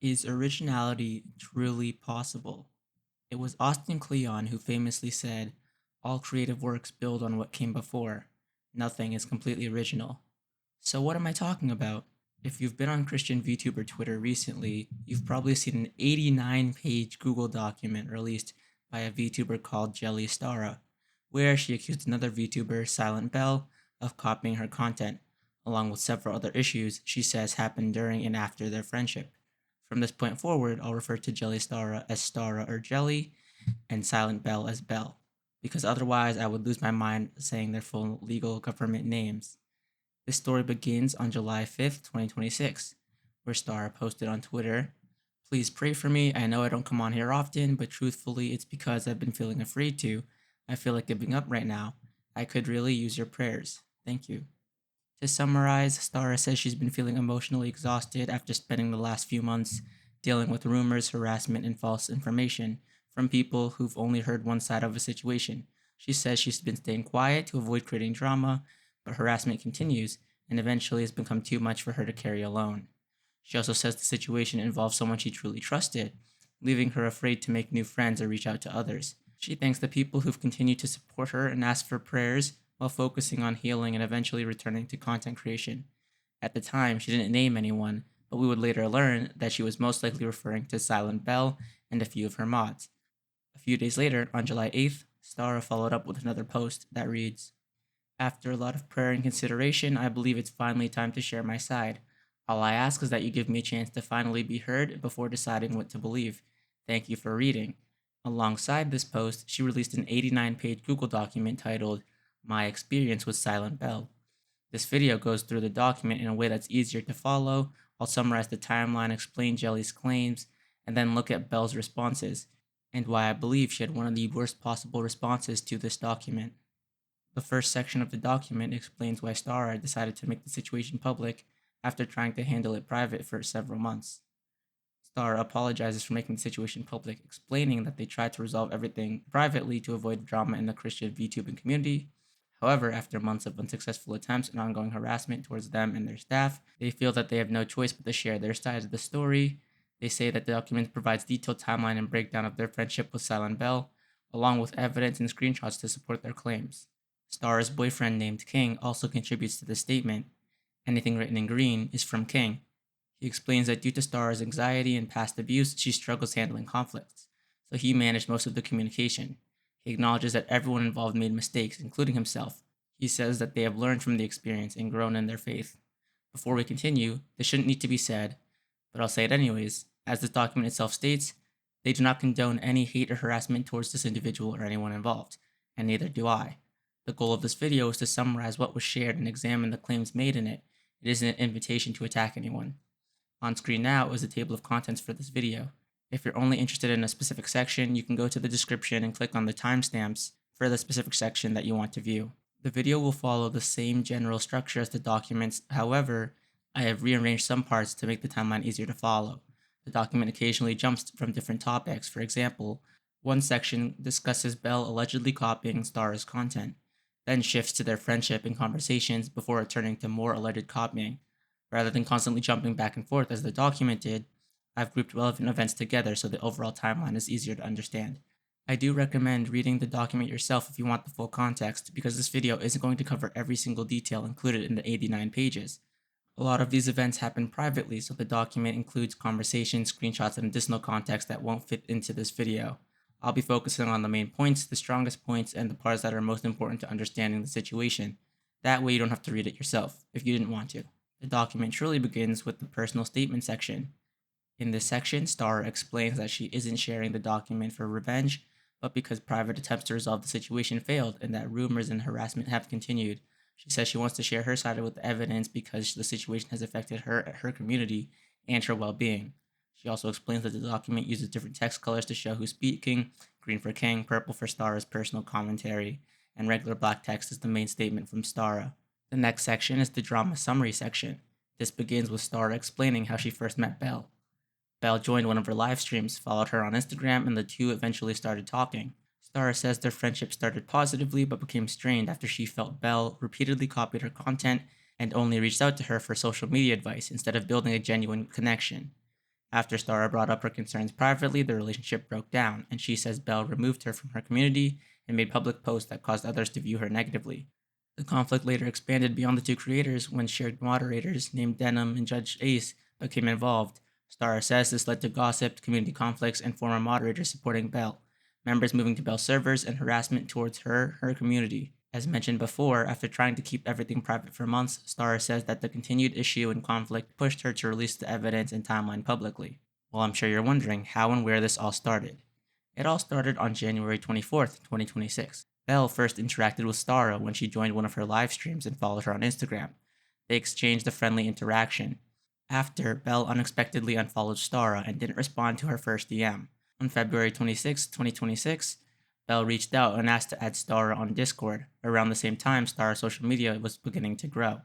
Is originality truly possible? It was Austin Kleon who famously said, "All creative works build on what came before. Nothing is completely original." So, what am I talking about? If you've been on Christian VTuber Twitter recently, you've probably seen an 89-page Google document released by a VTuber called JellyStara, where she accused another VTuber, SylentBell, of copying her content, along with several other issues she says happened during and after their friendship. From this point forward, I'll refer to JellyStara as Stara or Jelly, and SylentBell as Bell, because otherwise I would lose my mind saying their full legal government names. This story begins on July 5th, 2026, where Stara posted on Twitter, "Please pray for me. I know I don't come on here often, but truthfully, it's because I've been feeling afraid to. I feel like giving up right now. I could really use your prayers. Thank you." To summarize, Stara says she's been feeling emotionally exhausted after spending the last few months dealing with rumors, harassment, and false information from people who've only heard one side of a situation. She says she's been staying quiet to avoid creating drama, but harassment continues and eventually has become too much for her to carry alone. She also says the situation involves someone she truly trusted, leaving her afraid to make new friends or reach out to others. She thanks the people who've continued to support her and ask for prayers while focusing on healing and eventually returning to content creation. At the time, she didn't name anyone, but we would later learn that she was most likely referring to SylentBell and a few of her mods. A few days later, on July 8th, Stara followed up with another post that reads, "After a lot of prayer and consideration, I believe it's finally time to share my side. All I ask is that you give me a chance to finally be heard before deciding what to believe. Thank you for reading." Alongside this post, she released an 89-page Google document titled "My Experience with SylentBell." This video goes through the document in a way that's easier to follow. I'll summarize the timeline, explain Jelly's claims, and then look at Bell's responses, and why I believe she had one of the worst possible responses to this document. The first section of the document explains why Stara decided to make the situation public after trying to handle it private for several months. Stara apologizes for making the situation public, explaining that they tried to resolve everything privately to avoid drama in the Christian VTubing community. However, after months of unsuccessful attempts and ongoing harassment towards them and their staff, they feel that they have no choice but to share their side of the story. They say that the document provides detailed timeline and breakdown of their friendship with SylentBell, along with evidence and screenshots to support their claims. Stara's boyfriend named King also contributes to the statement. Anything written in green is from King. He explains that due to Stara's anxiety and past abuse, she struggles handling conflicts, so he managed most of the communication. He acknowledges that everyone involved made mistakes, including himself. He says that they have learned from the experience and grown in their faith. Before we continue, this shouldn't need to be said, but I'll say it anyways. As this document itself states, they do not condone any hate or harassment towards this individual or anyone involved, and neither do I. The goal of this video is to summarize what was shared and examine the claims made in it. It isn't an invitation to attack anyone. On screen now is the table of contents for this video. If you're only interested in a specific section, you can go to the description and click on the timestamps for the specific section that you want to view. The video will follow the same general structure as the documents, however, I have rearranged some parts to make the timeline easier to follow. The document occasionally jumps from different topics. For example, one section discusses Bell allegedly copying Stara's content, then shifts to their friendship and conversations before returning to more alleged copying. Rather than constantly jumping back and forth as the document did, I've grouped relevant events together so the overall timeline is easier to understand. I do recommend reading the document yourself if you want the full context, because this video isn't going to cover every single detail included in the 89 pages. A lot of these events happen privately, so the document includes conversations, screenshots, and additional context that won't fit into this video. I'll be focusing on the main points, the strongest points, and the parts that are most important to understanding the situation. That way you don't have to read it yourself, if you didn't want to. The document truly begins with the personal statement section. In this section, Stara explains that she isn't sharing the document for revenge, but because private attempts to resolve the situation failed and that rumors and harassment have continued. She says she wants to share her side with the evidence because the situation has affected her, her community, and her well-being. She also explains that the document uses different text colors to show who's speaking: green for King, purple for Stara's personal commentary, and regular black text is the main statement from Stara. The next section is the drama summary section. This begins with Stara explaining how she first met Bell. Bell joined one of her live streams, followed her on Instagram, and the two eventually started talking. Stara says their friendship started positively but became strained after she felt Bell repeatedly copied her content and only reached out to her for social media advice instead of building a genuine connection. After Stara brought up her concerns privately, the relationship broke down, and she says Bell removed her from her community and made public posts that caused others to view her negatively. The conflict later expanded beyond the two creators when shared moderators named Denim and JudgeAce became involved. Stara says this led to gossip, community conflicts, and former moderators supporting Bell, members moving to Bell servers, and harassment towards her community. As mentioned before, after trying to keep everything private for months, Stara says that the continued issue and conflict pushed her to release the evidence and timeline publicly. Well, I'm sure you're wondering how and where this all started. It all started on January 24th, 2026. Bell first interacted with Stara when she joined one of her live streams and followed her on Instagram. They exchanged a friendly interaction. After, Bell unexpectedly unfollowed Stara and didn't respond to her first DM. On February 26, 2026, Bell reached out and asked to add Stara on Discord. Around the same time, Stara's social media was beginning to grow.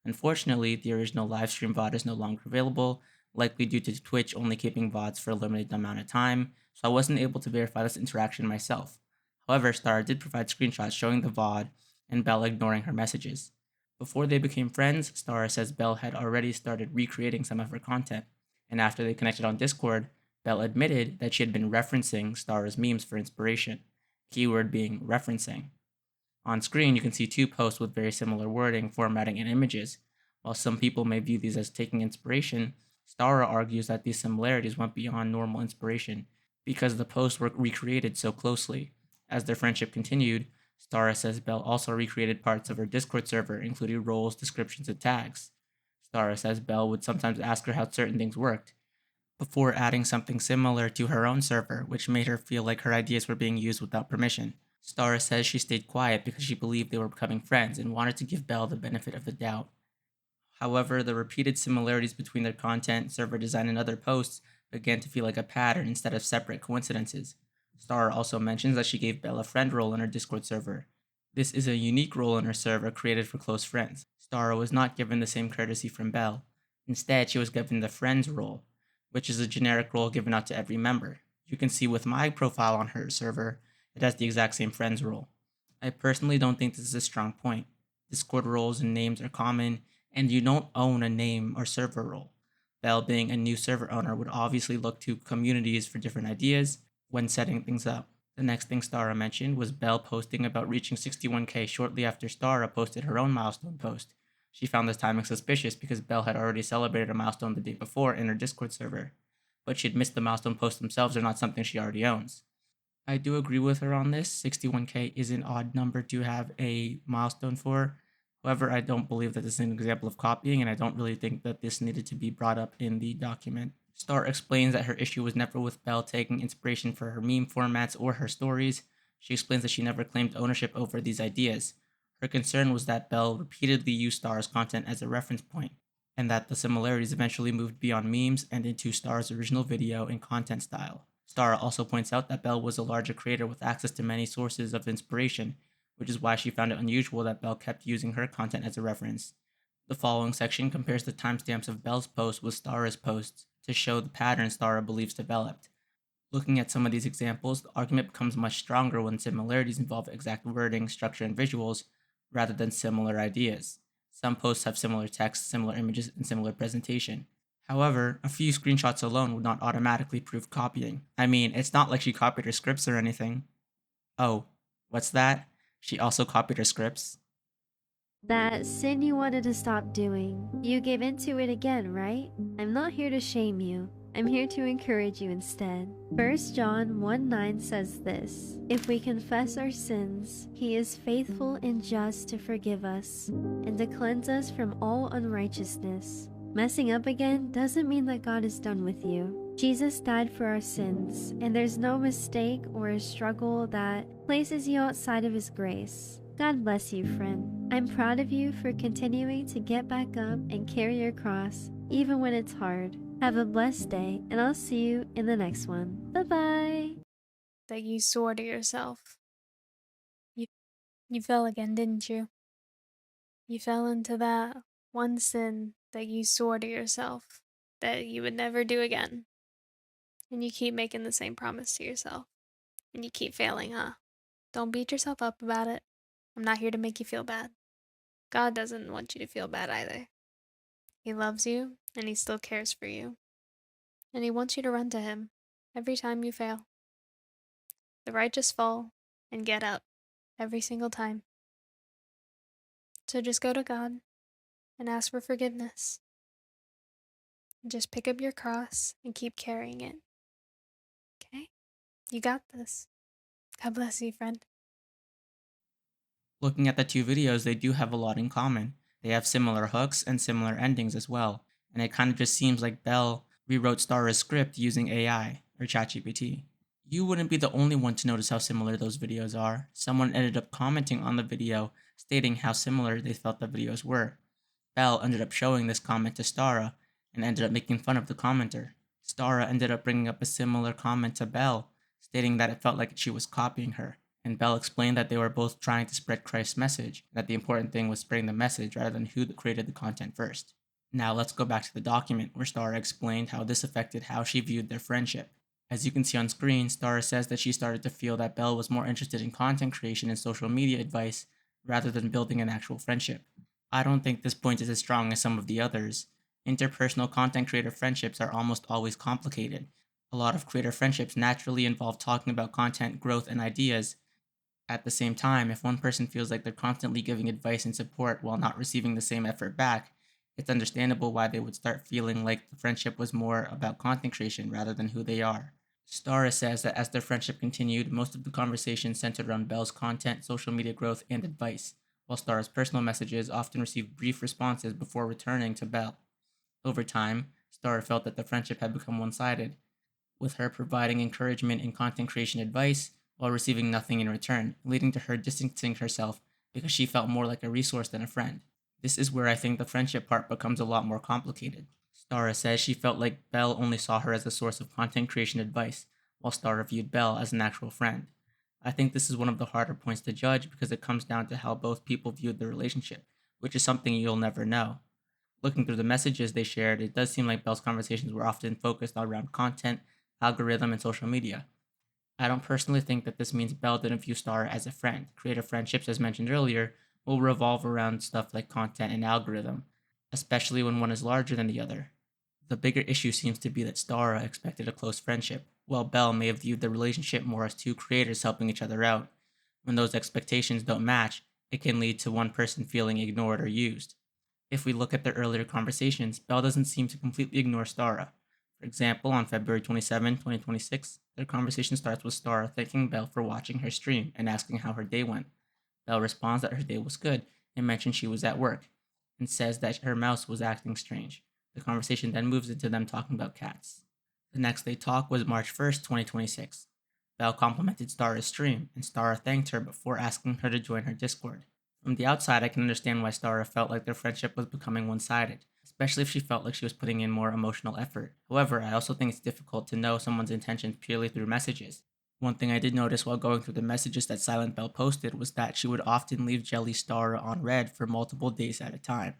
Unfortunately, the original livestream VOD is no longer available, likely due to Twitch only keeping VODs for a limited amount of time, so I wasn't able to verify this interaction myself. However, Stara did provide screenshots showing the VOD and Bell ignoring her messages. Before they became friends, Stara says Bell had already started recreating some of her content, and after they connected on Discord, Bell admitted that she had been referencing Stara's memes for inspiration, keyword being referencing. On screen, you can see two posts with very similar wording, formatting, and images. While some people may view these as taking inspiration, Stara argues that these similarities went beyond normal inspiration because the posts were recreated so closely. As their friendship continued, Stara says Bell also recreated parts of her Discord server, including roles, descriptions, and tags. Stara says Bell would sometimes ask her how certain things worked, before adding something similar to her own server, which made her feel like her ideas were being used without permission. Stara says she stayed quiet because she believed they were becoming friends and wanted to give Bell the benefit of the doubt. However, the repeated similarities between their content, server design, and other posts began to feel like a pattern instead of separate coincidences. Stara also mentions that she gave Bell a friend role in her Discord server. This is a unique role in her server created for close friends. Stara was not given the same courtesy from Bell. Instead, she was given the friends role, which is a generic role given out to every member. You can see with my profile on her server, it has the exact same friends role. I personally don't think this is a strong point. Discord roles and names are common, and you don't own a name or server role. Bell, being a new server owner, would obviously look to communities for different ideas when setting things up. The next thing Stara mentioned was Bell posting about reaching 61k shortly after Stara posted her own milestone post. She found this timing suspicious because Bell had already celebrated a milestone the day before in her Discord server, but she'd missed the milestone posts themselves are not something she already owns. I do agree with her on this. 61k is an odd number to have a milestone for. However, I don't believe that this is an example of copying, and I don't really think that this needed to be brought up in the document. Star explains that her issue was never with Bell taking inspiration for her meme formats or her stories. She explains that she never claimed ownership over these ideas. Her concern was that Bell repeatedly used Star's content as a reference point, and that the similarities eventually moved beyond memes and into Star's original video and content style. Stara also points out that Bell was a larger creator with access to many sources of inspiration, which is why she found it unusual that Bell kept using her content as a reference. The following section compares the timestamps of Bell's posts with Stara's posts to show the pattern Stara believes developed. Looking at some of these examples, the argument becomes much stronger when similarities involve exact wording, structure, and visuals, rather than similar ideas. Some posts have similar text, similar images, and similar presentation. However, a few screenshots alone would not automatically prove copying. I mean, it's not like she copied her scripts or anything. Oh, what's that? She also copied her scripts? That sin you wanted to stop doing. You gave into it again, right? I'm not here to shame you. I'm here to encourage you instead. 1 John 1:9 says this: If we confess our sins, he is faithful and just to forgive us and to cleanse us from all unrighteousness. Messing up again doesn't mean that God is done with you. Jesus died for our sins, and there's no mistake or a struggle that places you outside of his grace. God bless you, friend. I'm proud of you for continuing to get back up and carry your cross, even when it's hard. Have a blessed day, and I'll see you in the next one. Bye-bye. That you swore to yourself. You fell again, didn't you? You fell into that one sin that you swore to yourself that you would never do again. And you keep making the same promise to yourself. And you keep failing, huh? Don't beat yourself up about it. I'm not here to make you feel bad. God doesn't want you to feel bad either. He loves you, and he still cares for you. and he wants you to run to him every time you fail. The righteous fall and get up every single time. So just go to God and ask for forgiveness. Just pick up your cross and keep carrying it. Okay? You got this. God bless you, friend. Looking at the two videos, they do have a lot in common. They have similar hooks and similar endings as well, and it kind of just seems like Bell rewrote Stara's script using AI, or ChatGPT. You wouldn't be the only one to notice how similar those videos are. Someone ended up commenting on the video, stating how similar they felt the videos were. Bell ended up showing this comment to Stara, and ended up making fun of the commenter. Stara ended up bringing up a similar comment to Bell, stating that it felt like she was copying her, and Bell explained that they were both trying to spread Christ's message, and that the important thing was spreading the message rather than who created the content first. Now let's go back to the document where Stara explained how this affected how she viewed their friendship. As you can see on screen, Stara says that she started to feel that Bell was more interested in content creation and social media advice rather than building an actual friendship. I don't think this point is as strong as some of the others. Interpersonal content creator friendships are almost always complicated. A lot of creator friendships naturally involve talking about content, growth, and ideas. At the same time, if one person feels like they're constantly giving advice and support while not receiving the same effort back, it's understandable why they would start feeling like the friendship was more about content creation rather than who they are. Stara says that as their friendship continued, most of the conversation centered around Bell's content, social media growth, and advice, while Stara's personal messages often received brief responses before returning to Bell. Over time, Stara felt that the friendship had become one-sided, with her providing encouragement and content creation advice while receiving nothing in return, leading to her distancing herself because she felt more like a resource than a friend. This is where I think the friendship part becomes a lot more complicated. Stara says she felt like Bell only saw her as a source of content creation advice, while Stara viewed Bell as an actual friend. I think this is one of the harder points to judge because it comes down to how both people viewed the relationship, which is something you'll never know. Looking through the messages they shared, it does seem like Bell's conversations were often focused around content, algorithm, and social media. I don't personally think that this means Bell didn't view Stara as a friend. Creative friendships, as mentioned earlier, will revolve around stuff like content and algorithm, especially when one is larger than the other. The bigger issue seems to be that Stara expected a close friendship, while Bell may have viewed the relationship more as two creators helping each other out. When those expectations don't match, it can lead to one person feeling ignored or used. If we look at their earlier conversations, Bell doesn't seem to completely ignore Stara. For example, on February 27, 2026, their conversation starts with Stara thanking Bell for watching her stream and asking how her day went. Bell responds that her day was good and mentions she was at work, and says that her mouse was acting strange. The conversation then moves into them talking about cats. The next they talk was March 1st, 2026. Bell complimented Stara's stream, and Stara thanked her before asking her to join her Discord. From the outside, I can understand why Stara felt like their friendship was becoming one-sided, especially if she felt like she was putting in more emotional effort. However, I also think it's difficult to know someone's intentions purely through messages. One thing I did notice while going through the messages that SylentBell posted was that she would often leave JellyStara on red for multiple days at a time.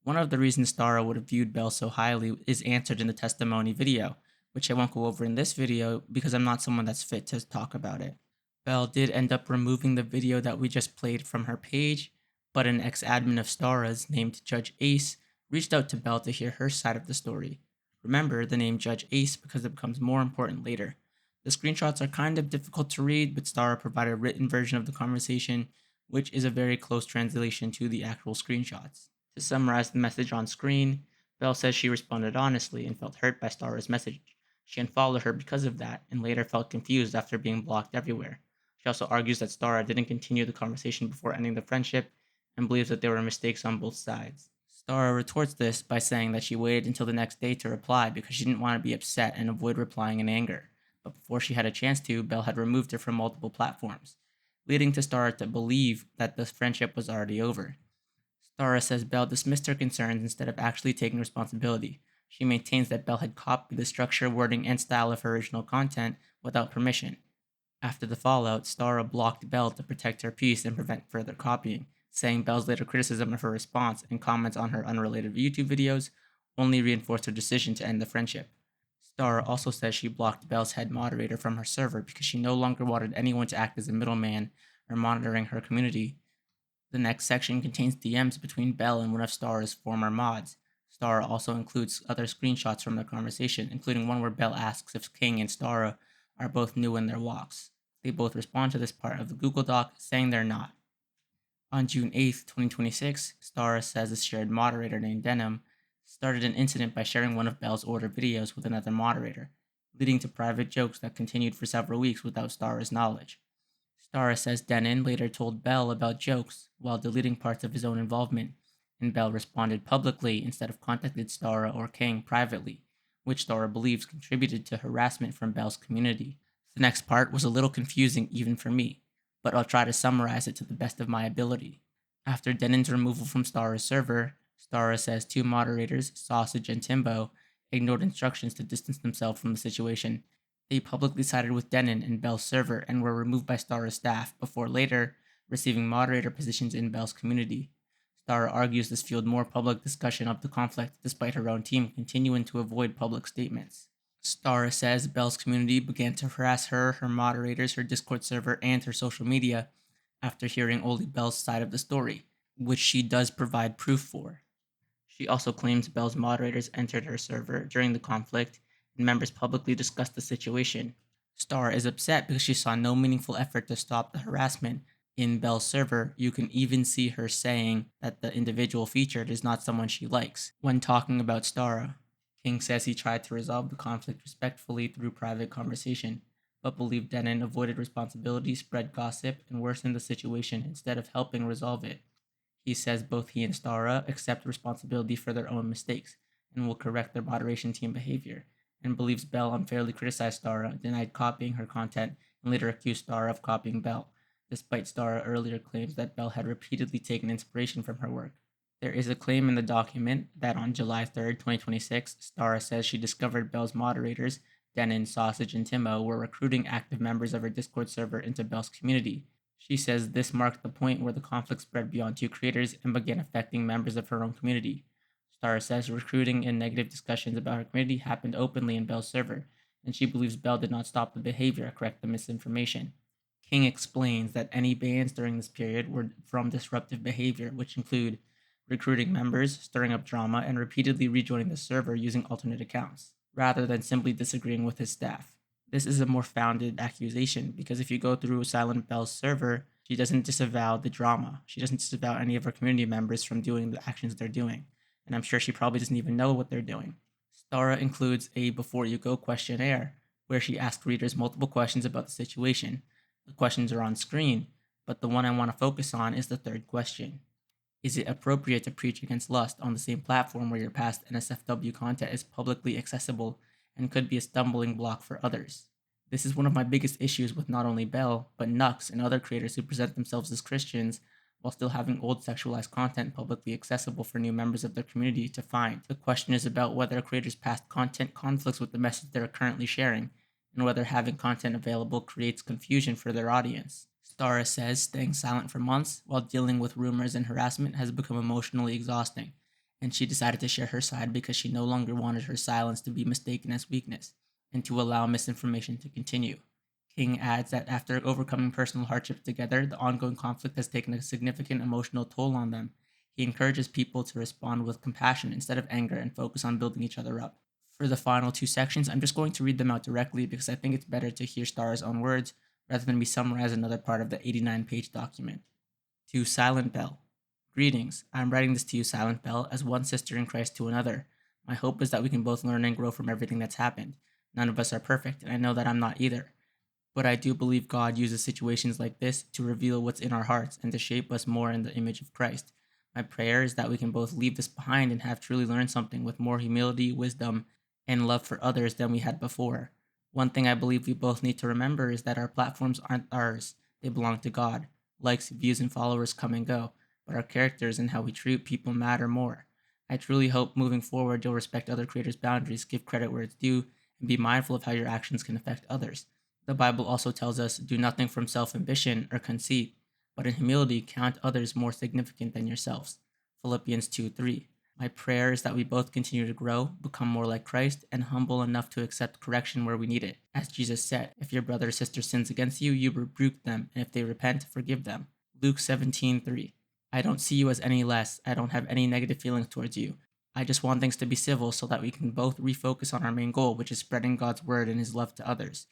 One of the reasons Stara would have viewed Bell so highly is answered in the testimony video, which I won't go over in this video because I'm not someone that's fit to talk about it. Bell did end up removing the video that we just played from her page, but an ex-admin of Stara's named JudgeAce reached out to Bell to hear her side of the story. Remember the name JudgeAce because it becomes more important later. The screenshots are kind of difficult to read, but Stara provided a written version of the conversation, which is a very close translation to the actual screenshots. To summarize the message on screen, Bell says she responded honestly and felt hurt by Stara's message. She unfollowed her because of that, and later felt confused after being blocked everywhere. She also argues that Stara didn't continue the conversation before ending the friendship, and believes that there were mistakes on both sides. Stara retorts this by saying that she waited until the next day to reply because she didn't want to be upset and avoid replying in anger. But before she had a chance to, Bell had removed her from multiple platforms, leading to Stara to believe that the friendship was already over. Stara says Bell dismissed her concerns instead of actually taking responsibility. She maintains that Bell had copied the structure, wording, and style of her original content without permission. After the fallout, Stara blocked Bell to protect her peace and prevent further copying, saying Bell's later criticism of her response and comments on her unrelated YouTube videos only reinforced her decision to end the friendship. Stara also says she blocked Bell's head moderator from her server because she no longer wanted anyone to act as a middleman or monitoring her community. The next section contains DMs between Bell and one of Stara's former mods. Stara also includes other screenshots from their conversation, including one where Bell asks if King and Stara are both new in their walks. They both respond to this part of the Google Doc, saying they're not. On June 8th, 2026, Stara says a shared moderator named Denim started an incident by sharing one of Bell's older videos with another moderator, leading to private jokes that continued for several weeks without Stara's knowledge. Stara says Denon later told Bell about jokes while deleting parts of his own involvement, and Bell responded publicly instead of contacted Stara or King privately, which Stara believes contributed to harassment from Bell's community. The next part was a little confusing even for me, but I'll try to summarize it to the best of my ability. After Denon's removal from Stara's server, Stara says two moderators, Sausage and Timbo, ignored instructions to distance themselves from the situation. They publicly sided with Denon and Bell's server and were removed by Stara's staff before later receiving moderator positions in Bell's community. Stara argues this fueled more public discussion of the conflict despite her own team continuing to avoid public statements. Stara says Bell's community began to harass her moderators, her Discord server, and her social media after hearing only Bell's side of the story, which she does provide proof for. She also claims Bell's moderators entered her server during the conflict and members publicly discussed the situation. Stara is upset because she saw no meaningful effort to stop the harassment. In Bell's server, you can even see her saying that the individual featured is not someone she likes. When talking about Stara, King says he tried to resolve the conflict respectfully through private conversation, but believed Denon avoided responsibility, spread gossip, and worsened the situation instead of helping resolve it. He says both he and Stara accept responsibility for their own mistakes and will correct their moderation team behavior, and believes Bell unfairly criticized Stara, denied copying her content, and later accused Stara of copying Bell, despite Stara earlier claims that Bell had repeatedly taken inspiration from her work. There is a claim in the document that on July 3rd, 2026, Stara says she discovered Bell's moderators, Denon, Sausage, and Timo, were recruiting active members of her Discord server into Bell's community. She says this marked the point where the conflict spread beyond two creators and began affecting members of her own community. Stara says recruiting and negative discussions about her community happened openly in Bell's server, and she believes Bell did not stop the behavior or correct the misinformation. King explains that any bans during this period were from disruptive behavior, which include recruiting members, stirring up drama, and repeatedly rejoining the server using alternate accounts, rather than simply disagreeing with his staff. This is a more founded accusation because if you go through SylentBell's server, she doesn't disavow the drama. She doesn't disavow any of her community members from doing the actions they're doing, and I'm sure she probably doesn't even know what they're doing. Stara includes a Before You Go questionnaire, where she asks readers multiple questions about the situation. The questions are on screen, but the one I want to focus on is the third question. Is it appropriate to preach against lust on the same platform where your past NSFW content is publicly accessible and could be a stumbling block for others? This is one of my biggest issues with not only Bell, but Nux and other creators who present themselves as Christians while still having old sexualized content publicly accessible for new members of their community to find. The question is about whether a creator's past content conflicts with the message they're currently sharing, and whether having content available creates confusion for their audience. Stara says staying silent for months while dealing with rumors and harassment has become emotionally exhausting, and she decided to share her side because she no longer wanted her silence to be mistaken as weakness and to allow misinformation to continue. King adds that after overcoming personal hardships together, the ongoing conflict has taken a significant emotional toll on them. He encourages people to respond with compassion instead of anger and focus on building each other up. For the final two sections, I'm just going to read them out directly because I think it's better to hear Stara's own words rather than me summarize another part of the 89-page document. To SylentBell. Greetings. I'm writing this to you, SylentBell, as one sister in Christ to another. My hope is that we can both learn and grow from everything that's happened. None of us are perfect, and I know that I'm not either. But I do believe God uses situations like this to reveal what's in our hearts and to shape us more in the image of Christ. My prayer is that we can both leave this behind and have truly learned something with more humility, wisdom, and love for others than we had before. One thing I believe we both need to remember is that our platforms aren't ours. They belong to God. Likes, views, and followers come and go, but our characters and how we treat people matter more. I truly hope moving forward you'll respect other creators' boundaries, give credit where it's due, and be mindful of how your actions can affect others. The Bible also tells us, do nothing from self-ambition or conceit, but in humility count others more significant than yourselves. Philippians 2:3. My prayer is that we both continue to grow, become more like Christ, and humble enough to accept correction where we need it. As Jesus said, if your brother or sister sins against you, you rebuke them, and if they repent, forgive them. Luke 17:3. I don't see you as any less. I don't have any negative feelings towards you. I just want things to be civil so that we can both refocus on our main goal, which is spreading God's word and his love to others.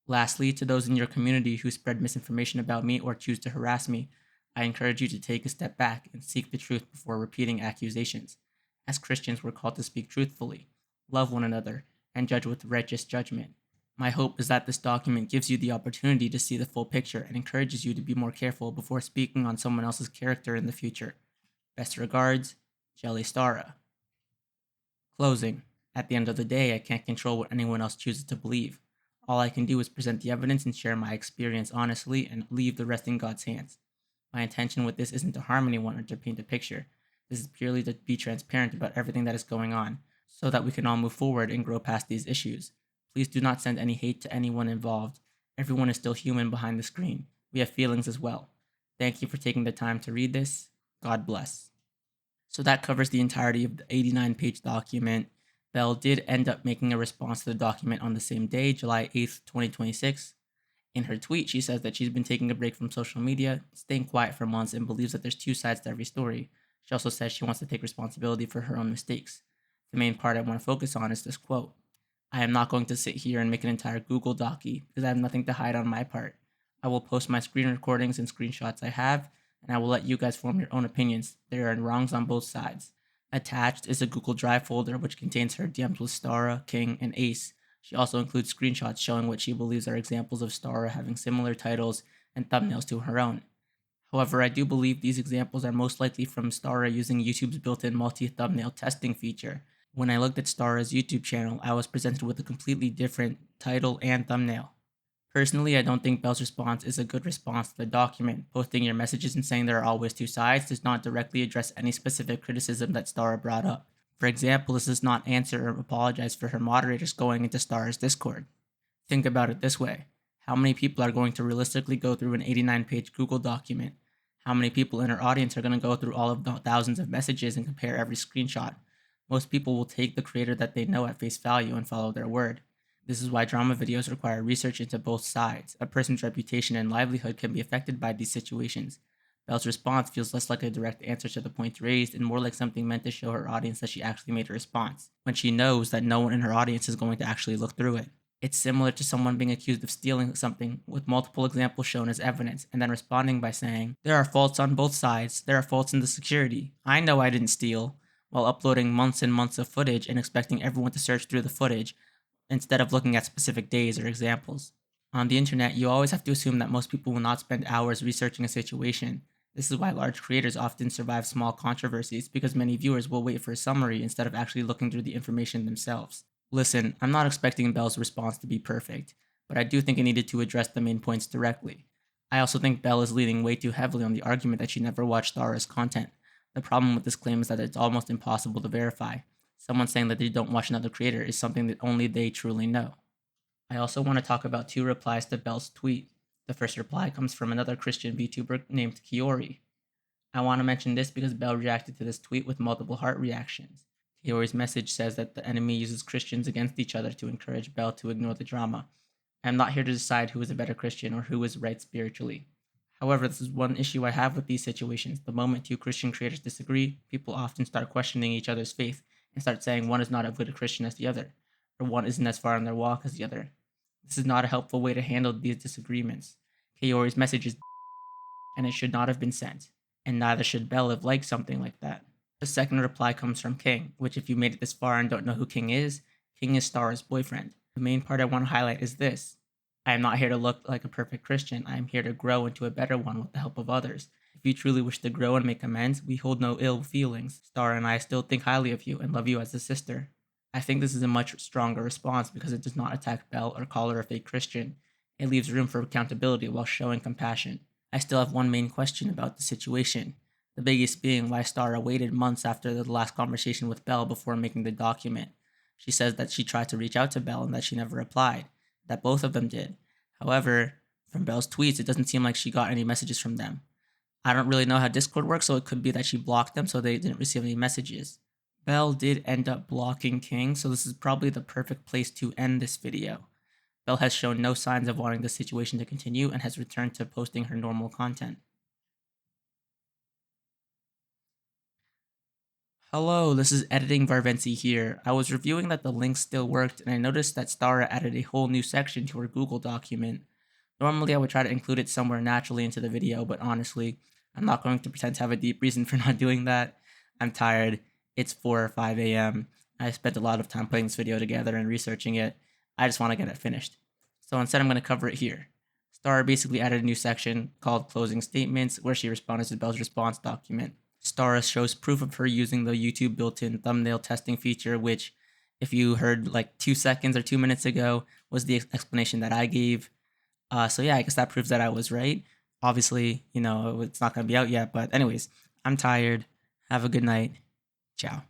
Lastly, to those in your community who spread misinformation about me or choose to harass me, I encourage you to take a step back and seek the truth before repeating accusations. As Christians, we're called to speak truthfully, love one another, and judge with righteous judgment. My hope is that this document gives you the opportunity to see the full picture and encourages you to be more careful before speaking on someone else's character in the future. Best regards, JellyStara. Closing. At the end of the day, I can't control what anyone else chooses to believe. All I can do is present the evidence and share my experience honestly and leave the rest in God's hands. My intention with this isn't to harm anyone or to paint a picture. This is purely to be transparent about everything that is going on, so that we can all move forward and grow past these issues. Please do not send any hate to anyone involved. Everyone is still human behind the screen. We have feelings as well. Thank you for taking the time to read this. God bless. So that covers the entirety of the 89-page document. Bell did end up making a response to the document on the same day, July 8th, 2026. In her tweet, she says that she's been taking a break from social media, staying quiet for months, and believes that there's two sides to every story. She also says she wants to take responsibility for her own mistakes. The main part I want to focus on is this quote. I am not going to sit here and make an entire Google Docie because I have nothing to hide on my part. I will post my screen recordings and screenshots I have, and I will let you guys form your own opinions. There are wrongs on both sides. Attached is a Google Drive folder which contains her DMs with Stara, King, and Ace. She also includes screenshots showing what she believes are examples of Stara having similar titles and thumbnails to her own. However, I do believe these examples are most likely from Stara using YouTube's built-in multi-thumbnail testing feature. When I looked at Stara's YouTube channel, I was presented with a completely different title and thumbnail. Personally, I don't think Bell's response is a good response to the document. Posting your messages and saying there are always two sides does not directly address any specific criticism that Stara brought up. For example, this does not answer or apologize for her moderators going into Stara's Discord. Think about it this way. How many people are going to realistically go through an 89-page Google document? How many people in her audience are going to go through all of the thousands of messages and compare every screenshot? Most people will take the creator that they know at face value and follow their word. This is why drama videos require research into both sides. A person's reputation and livelihood can be affected by these situations. Bell's response feels less like a direct answer to the points raised and more like something meant to show her audience that she actually made a response, when she knows that no one in her audience is going to actually look through it. It's similar to someone being accused of stealing something with multiple examples shown as evidence and then responding by saying, there are faults on both sides, there are faults in the security, I know I didn't steal, while uploading months and months of footage and expecting everyone to search through the footage instead of looking at specific days or examples. On the internet, you always have to assume that most people will not spend hours researching a situation. This is why large creators often survive small controversies, because many viewers will wait for a summary instead of actually looking through the information themselves. Listen, I'm not expecting Bell's response to be perfect, but I do think it needed to address the main points directly. I also think Bell is leaning way too heavily on the argument that she never watched Stara's content. The problem with this claim is that it's almost impossible to verify. Someone saying that they don't watch another creator is something that only they truly know. I also want to talk about two replies to Bell's tweet. The first reply comes from another Christian VTuber named Kiori. I want to mention this because Bell reacted to this tweet with multiple heart reactions. Kiori's message says that the enemy uses Christians against each other to encourage Bell to ignore the drama. I am not here to decide who is a better Christian or who is right spiritually. However, this is one issue I have with these situations. The moment two Christian creators disagree, people often start questioning each other's faith and start saying one is not as good a Christian as the other, or one isn't as far on their walk as the other. This is not a helpful way to handle these disagreements. Kaori's message is and it should not have been sent, and neither should Bell have liked something like that. The second reply comes from King, which if you made it this far and don't know who King is Stara's boyfriend. The main part I want to highlight is this. I am not here to look like a perfect Christian. I am here to grow into a better one with the help of others. If you truly wish to grow and make amends, we hold no ill feelings. Stara and I still think highly of you and love you as a sister. I think this is a much stronger response because it does not attack Bell or call her a fake Christian. It leaves room for accountability while showing compassion. I still have one main question about the situation. The biggest being why Stara waited months after the last conversation with Bell before making the document. She says that she tried to reach out to Bell and that she never replied, that both of them did. However, from Bell's tweets, it doesn't seem like she got any messages from them. I don't really know how Discord works, so it could be that she blocked them so they didn't receive any messages. Bell did end up blocking King, so this is probably the perfect place to end this video. Bell has shown no signs of wanting the situation to continue and has returned to posting her normal content. Hello, this is Editing Varvensi here. I was reviewing that the links still worked, and I noticed that Stara added a whole new section to her Google document. Normally, I would try to include it somewhere naturally into the video, but honestly, I'm not going to pretend to have a deep reason for not doing that. I'm tired. It's 4 or 5 a.m. I spent a lot of time putting this video together and researching it. I just want to get it finished. So instead, I'm going to cover it here. Stara basically added a new section called Closing Statements, where she responded to Bell's response document. Stara shows proof of her using the YouTube built-in thumbnail testing feature, which, if you heard like 2 seconds or 2 minutes ago, was the explanation that I gave. So yeah, I guess that proves that I was right. Obviously, it's not going to be out yet, but anyways, I'm tired. Have a good night. Ciao.